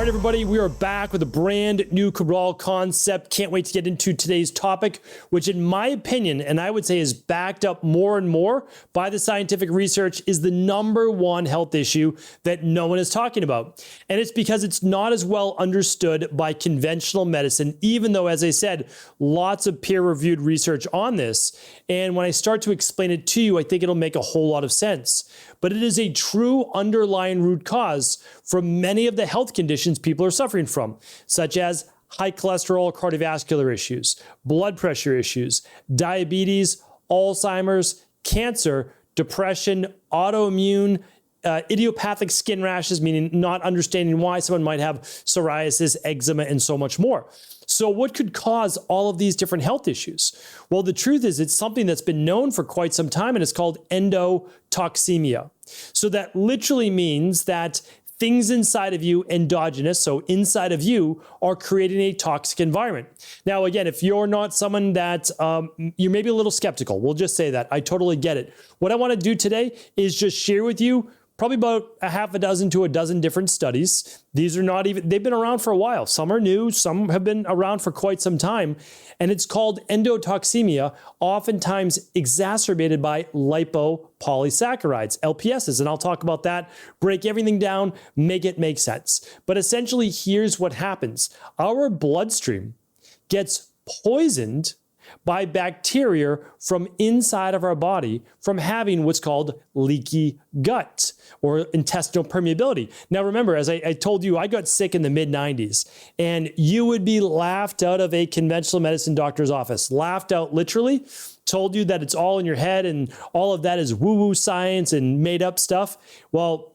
right, everybody, we are back with a brand new Cabral Concept. Can't wait to get into today's topic, which in my opinion, and I would say is backed up more and more by the scientific research, is the #1 health issue that no one is talking about. And it's because it's not as well understood by conventional medicine, even though, as I said, lots of peer-reviewed research on this. And when I start to explain it to you, I think it'll make a whole lot of sense. But it is a true underlying root cause for many of the health conditions people are suffering from, such as high cholesterol, cardiovascular issues, blood pressure issues, diabetes, Alzheimer's, cancer, depression, autoimmune, idiopathic skin rashes, meaning not understanding why someone might have psoriasis, eczema, and so much more. So what could cause all of these different health issues? Well, the truth is it's something that's been known for quite some time, and it's called endotoxemia. So that literally means that things inside of you, endogenous, so inside of you, are creating a toxic environment. Now, again, if you're not someone that you're maybe a little skeptical, we'll just say that. I totally get it. What I want to do today is just share with you probably about a half a dozen to a dozen different studies. These are not even, they've been around for a while. Some are new, some have been around for quite some time. And it's called endotoxemia, oftentimes exacerbated by lipopolysaccharides, LPSs. And I'll talk about that, break everything down, make it make sense. But essentially, here's what happens. Our bloodstream gets poisoned by bacteria from inside of our body from having what's called leaky gut or intestinal permeability. Now, remember, as I told you, I got sick in the mid-90s, and you would be laughed out of a conventional medicine doctor's office, laughed out literally, told you that it's all in your head and all of that is woo-woo science and made up stuff. Well,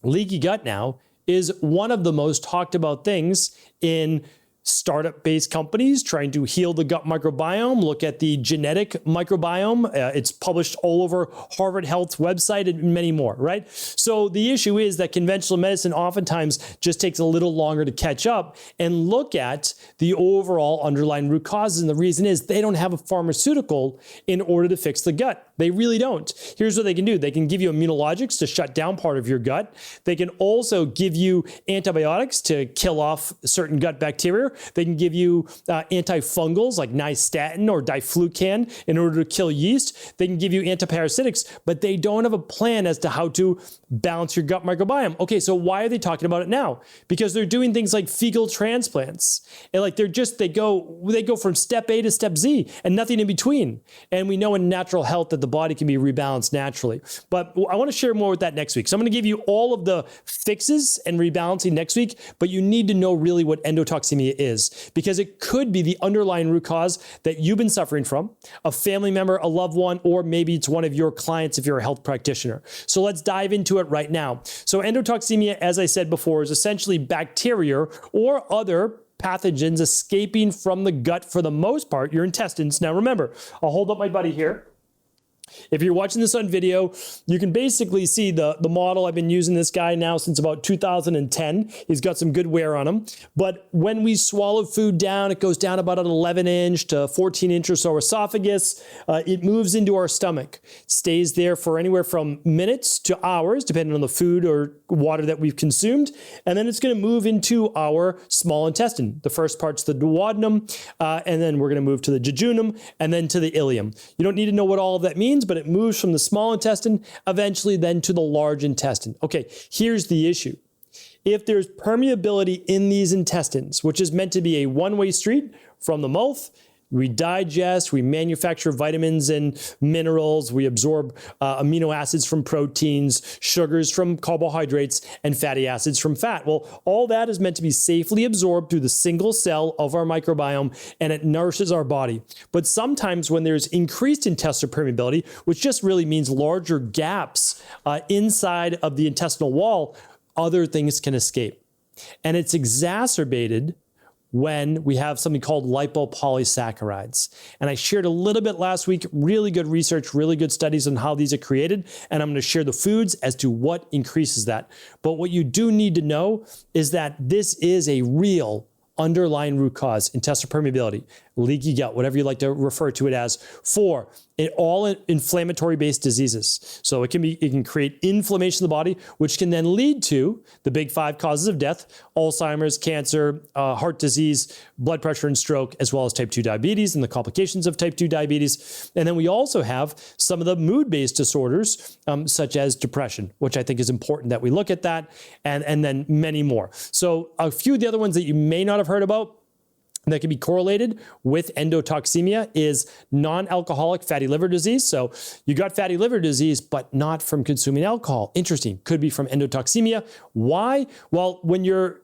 leaky gut now is one of the most talked about things in startup-based companies trying to heal the gut microbiome. Look at the genetic microbiome. It's published all over Harvard Health's website and many more, right? So the issue is that conventional medicine oftentimes just takes a little longer to catch up and look at the overall underlying root causes. And the reason is they don't have a pharmaceutical in order to fix the gut. They really don't. Here's what they can do. They can give you immunologics to shut down part of your gut. They can also give you antibiotics to kill off certain gut bacteria. They can give you antifungals like nystatin or diflucan in order to kill yeast. They can give you antiparasitics, but they don't have a plan as to how to balance your gut microbiome. Okay, so why are they talking about it now? Because they're doing things like fecal transplants. And like they go from step A to step Z and nothing in between. And we know in natural health that the body can be rebalanced naturally. But I want to share more with that next week. So I'm going to give you all of the fixes and rebalancing next week, but you need to know really what endotoxemia is, because it could be the underlying root cause that you've been suffering from, a family member, a loved one, or maybe it's one of your clients if you're a health practitioner. So let's dive into it right now. So endotoxemia, as I said before, is essentially bacteria or other pathogens escaping from the gut, for the most part, your intestines. Now remember, I'll hold up my buddy here. If you're watching this on video, you can basically see the model. I've been using this guy now since about 2010. He's got some good wear on him. But when we swallow food down, it goes down about an 11-inch to 14-inch or so esophagus. It moves into our stomach, stays there for anywhere from minutes to hours, depending on the food or water that we've consumed. And then it's going to move into our small intestine. The first part's the duodenum, and then we're going to move to the jejunum, and then to the ileum. You don't need to know what all of that means, but it moves from the small intestine, eventually then to the large intestine. Okay, here's the issue. If there's permeability in these intestines, which is meant to be a one-way street from the mouth, we digest, we manufacture vitamins and minerals, we absorb amino acids from proteins, sugars from carbohydrates, and fatty acids from fat. Well, all that is meant to be safely absorbed through the single cell of our microbiome, and it nourishes our body. But sometimes when there's increased intestinal permeability, which just really means larger gaps inside of the intestinal wall, other things can escape. And it's exacerbated when we have something called lipopolysaccharides. And I shared a little bit last week, really good research, really good studies on how these are created. And I'm going to share the foods as to what increases that. But what you do need to know is that this is a real underlying root cause, intestinal permeability. leaky gut, whatever you like to refer to it as. 4, all inflammatory-based diseases. So it can create inflammation of the body, which can then lead to the big 5 causes of death: Alzheimer's, cancer, heart disease, blood pressure and stroke, as well as type 2 diabetes and the complications of type 2 diabetes. And then we also have some of the mood-based disorders, such as depression, which I think is important that we look at that, and then many more. So a few of the other ones that you may not have heard about that can be correlated with endotoxemia is non-alcoholic fatty liver disease. So you got fatty liver disease, but not from consuming alcohol. Interesting. Could be from endotoxemia. Why? Well, when your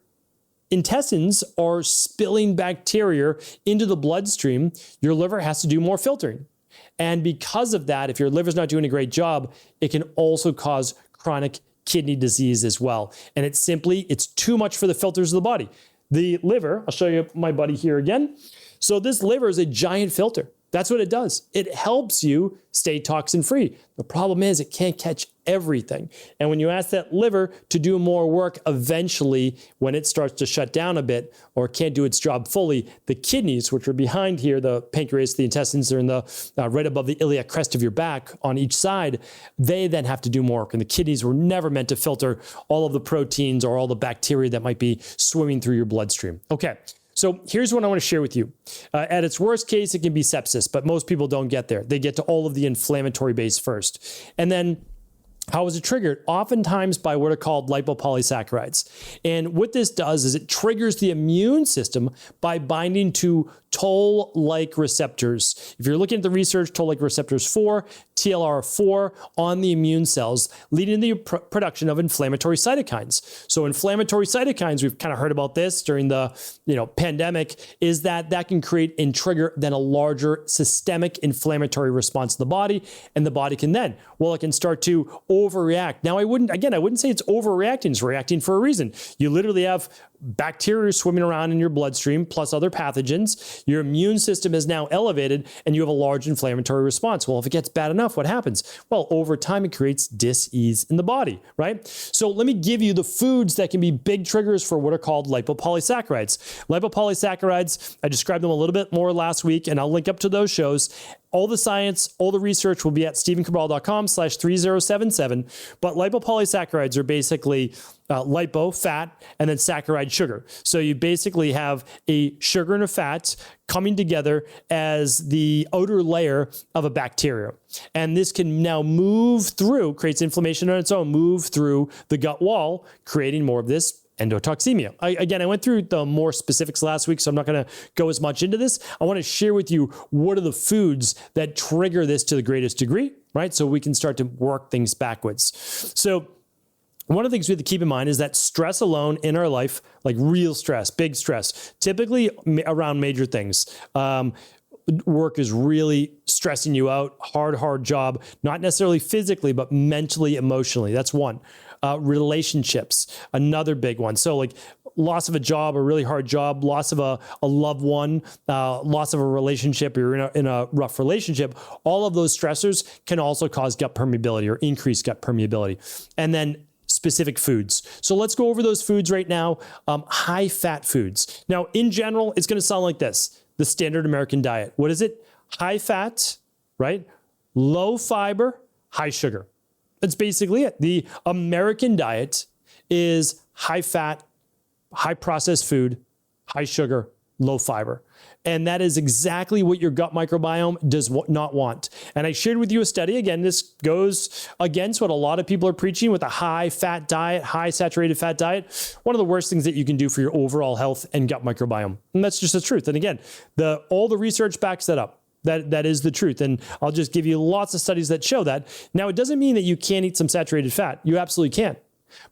intestines are spilling bacteria into the bloodstream, your liver has to do more filtering. And because of that, if your liver's not doing a great job, it can also cause chronic kidney disease as well. And it's too much for the filters of the body. The liver, I'll show you my buddy here again. So this liver is a giant filter. That's what it does. It helps you stay toxin free. The problem is it can't catch everything. And when you ask that liver to do more work, eventually when it starts to shut down a bit or can't do its job fully, the kidneys, which are behind here, the pancreas, the intestines are in the right above the iliac crest of your back on each side, they then have to do more work. And the kidneys were never meant to filter all of the proteins or all the bacteria that might be swimming through your bloodstream. Okay. So here's what I want to share with you. At its worst case, it can be sepsis, but most people don't get there. They get to all of the inflammatory base first. And then how is it triggered? Oftentimes by what are called lipopolysaccharides. And what this does is it triggers the immune system by binding to toll-like receptors. If you're looking at the research, toll-like receptors 4, TLR4 on the immune cells, leading to the production of inflammatory cytokines. So inflammatory cytokines, we've kind of heard about this during the pandemic, is that can create and trigger then a larger systemic inflammatory response to the body, and the body can then, it can start to overreact. Now, I wouldn't say it's overreacting. It's reacting for a reason. You literally have bacteria swimming around in your bloodstream plus other pathogens. Your immune system is now elevated and you have a large inflammatory response. Well, if it gets bad enough, what happens? Well, over time, it creates dis-ease in the body, right? So let me give you the foods that can be big triggers for what are called lipopolysaccharides. Lipopolysaccharides, I described them a little bit more last week, and I'll link up to those shows. All the science, all the research will be at stephencabral.com/3077. But lipopolysaccharides are basically lipo, fat, and then saccharide, sugar. So you basically have a sugar and a fat coming together as the outer layer of a bacteria. And this can now move through, creates inflammation on its own, move through the gut wall, creating more of this endotoxemia. I went through the more specifics last week, so I'm not going to go as much into this. I want to share with you what are the foods that trigger this to the greatest degree, right? So we can start to work things backwards. So one of the things we have to keep in mind is that stress alone in our life, like real stress, big stress, typically around major things. Work is really stressing you out, hard job, not necessarily physically, but mentally, emotionally. That's one. Relationships, another big one. So like loss of a job, a really hard job, loss of a loved one, loss of a relationship, you're in a rough relationship, all of those stressors can also cause gut permeability or increase gut permeability. And then specific foods. So let's go over those foods right now. High fat foods. Now, in general, it's going to sound like this. The standard American diet. What is it? High fat, right? Low fiber, high sugar. That's basically it. The American diet is high fat, high processed food, high sugar, low fiber. And that is exactly what your gut microbiome does not want. And I shared with you a study. Again, this goes against what a lot of people are preaching with a high fat diet, high saturated fat diet. One of the worst things that you can do for your overall health and gut microbiome. And that's just the truth. And again, all the research backs that up. That is the truth. And I'll just give you lots of studies that show that. Now, it doesn't mean that you can't eat some saturated fat. You absolutely can.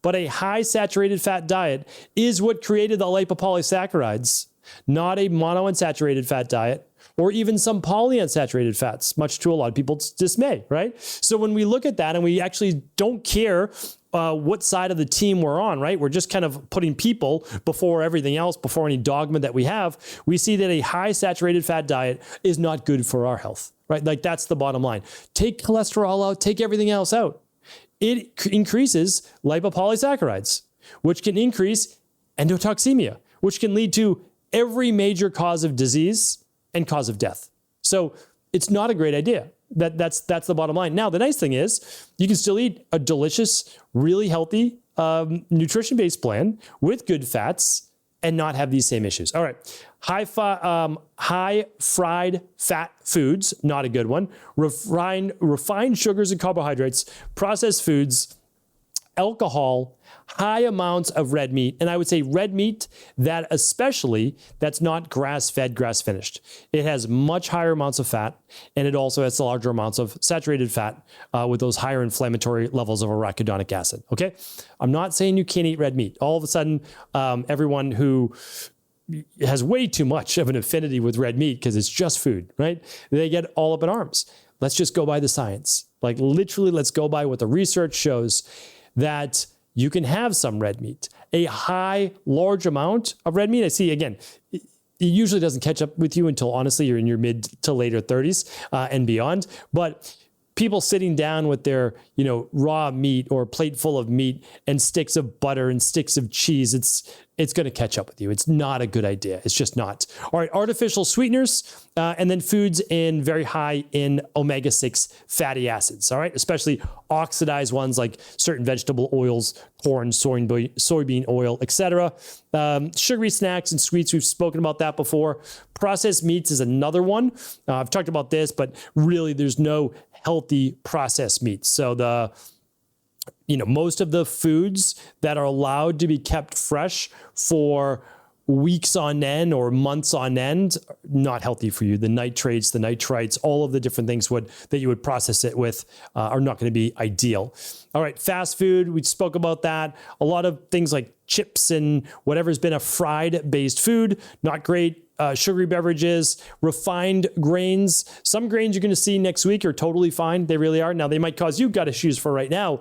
But a high saturated fat diet is what created the lipopolysaccharides, not a monounsaturated fat diet or even some polyunsaturated fats, much to a lot of people's dismay, right? So when we look at that and we actually don't care what side of the team we're on, right? We're just kind of putting people before everything else, before any dogma that we have. We see that a high saturated fat diet is not good for our health, right? Like that's the bottom line. Take cholesterol out, take everything else out. It increases lipopolysaccharides, which can increase endotoxemia, which can lead to every major cause of disease and cause of death. So it's not a great idea. That's the bottom line. Now, the nice thing is you can still eat a delicious, really healthy, nutrition-based plan with good fats and not have these same issues. All right. High fried fat foods, not a good one. Refined sugars and carbohydrates, processed foods, alcohol, high amounts of red meat. And I would say red meat that especially that's not grass-fed, grass-finished. It has much higher amounts of fat, and it also has larger amounts of saturated fat with those higher inflammatory levels of arachidonic acid. Okay. I'm not saying you can't eat red meat. All of a sudden, everyone who has way too much of an affinity with red meat because it's just food, right? They get all up in arms. Let's just go by the science. Like literally, let's go by what the research shows that you can have some red meat, a large amount of red meat. I see, again, it usually doesn't catch up with you until honestly you're in your mid to later 30s and beyond. But people sitting down with their, raw meat or a plate full of meat and sticks of butter and sticks of cheese, it's going to catch up with you. It's not a good idea. It's just not. All right, artificial sweeteners, and then foods very high in omega-6 fatty acids, all right, especially oxidized ones like certain vegetable oils, corn, soybean oil, etc. Sugary snacks and sweets, we've spoken about that before. Processed meats is another one. I've talked about this, but really there's no healthy processed meats. So most of the foods that are allowed to be kept fresh for weeks on end or months on end, not healthy for you. The nitrates, the nitrites, all of the different things that you would process it with are not going to be ideal. All right, fast food, we spoke about that. A lot of things like chips and whatever's been a fried-based food, not great. Sugary beverages, refined grains. Some grains you're going to see next week are totally fine. They really are. Now, they might cause you gut issues for right now,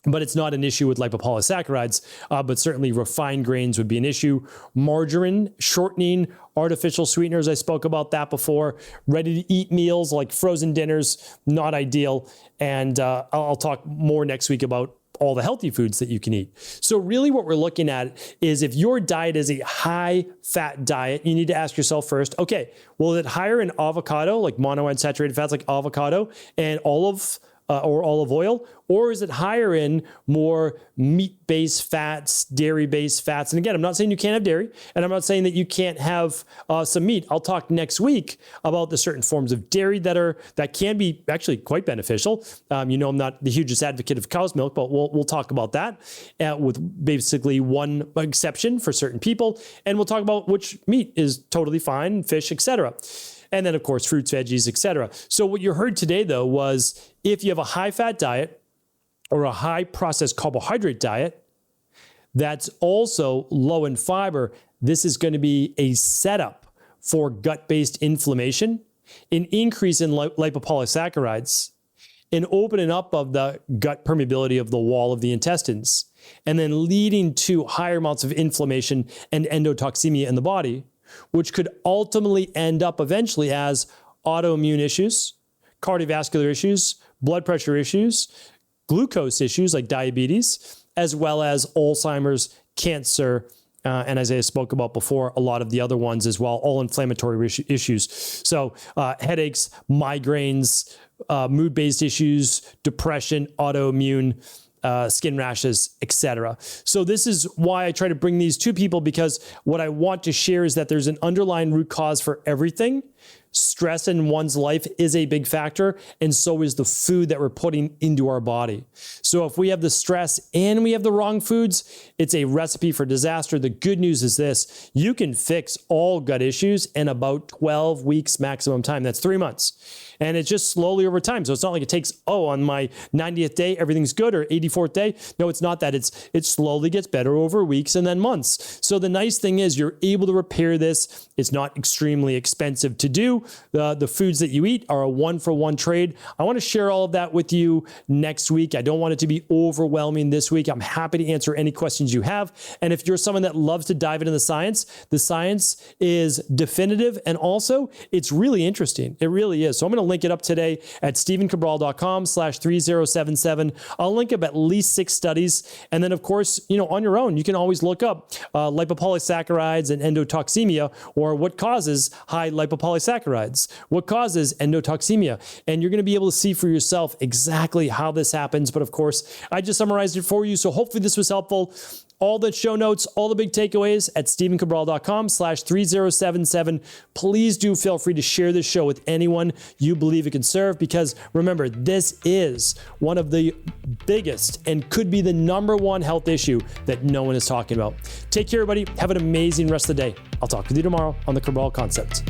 but it's not an issue with lipopolysaccharides, but certainly refined grains would be an issue. Margarine, shortening, artificial sweeteners, I spoke about that before. Ready-to-eat meals like frozen dinners, not ideal. And I'll talk more next week about all the healthy foods that you can eat. So really what we're looking at is if your diet is a high-fat diet, you need to ask yourself first, okay, well, is it higher in avocado, like monounsaturated fats like avocado, and olive oil, or is it higher in more meat-based fats, dairy-based fats? And again, I'm not saying you can't have dairy, and I'm not saying that you can't have some meat. I'll talk next week about the certain forms of dairy that can be actually quite beneficial. I'm not the hugest advocate of cow's milk, but we'll talk about that with basically one exception for certain people, and we'll talk about which meat is totally fine, fish, etc. And then, of course, fruits, veggies, etc. So what you heard today, though, was if you have a high-fat diet or a high-processed carbohydrate diet that's also low in fiber, this is going to be a setup for gut-based inflammation, an increase in lipopolysaccharides, an opening up of the gut permeability of the wall of the intestines, and then leading to higher amounts of inflammation and endotoxemia in the body, which could ultimately end up eventually as autoimmune issues, cardiovascular issues, blood pressure issues, glucose issues like diabetes, as well as Alzheimer's, cancer, and as I spoke about before, a lot of the other ones as well, all inflammatory issues. So headaches, migraines, mood-based issues, depression, autoimmune, skin rashes, etc. So this is why I try to bring these to people, because what I want to share is that there's an underlying root cause for everything. Stress in one's life is a big factor, and so is the food that we're putting into our body. So if we have the stress and we have the wrong foods, it's a recipe for disaster. The good news is this: you can fix all gut issues in about 12 weeks maximum time. That's 3 months. And it's just slowly over time. So it's not like it takes, on my 90th day, everything's good, or 84th day. No, it's not that. It slowly gets better over weeks and then months. So the nice thing is you're able to repair this. It's not extremely expensive to do. The foods that you eat are a 1-for-1 trade. I want to share all of that with you next week. I don't want it to be overwhelming this week. I'm happy to answer any questions you have. And if you're someone that loves to dive into the science is definitive, and also it's really interesting. It really is. So I'm going to link it up today at stephencabral.com/3077. I'll link up at least 6 studies. And then of course, on your own, you can always look up lipopolysaccharides and endotoxemia, or what causes high lipopolysaccharides, what causes endotoxemia. And you're going to be able to see for yourself exactly how this happens. But of course, I just summarized it for you. So hopefully this was helpful. All the show notes, all the big takeaways at stephencabral.com/3077. Please do feel free to share this show with anyone you believe it can serve, because remember, this is one of the biggest and could be the #1 health issue that no one is talking about. Take care, everybody. Have an amazing rest of the day. I'll talk with you tomorrow on the Cabral Concept.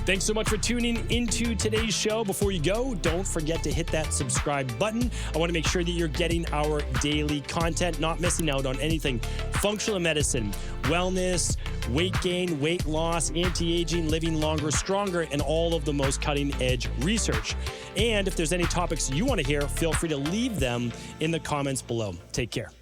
Thanks so much for tuning into today's show. Before you go, don't forget to hit that subscribe button. I want to make sure that you're getting our daily content, not missing out on anything functional medicine, wellness, weight gain, weight loss, anti-aging, living longer, stronger, and all of the most cutting-edge research. And if there's any topics you want to hear, feel free to leave them in the comments below. Take care.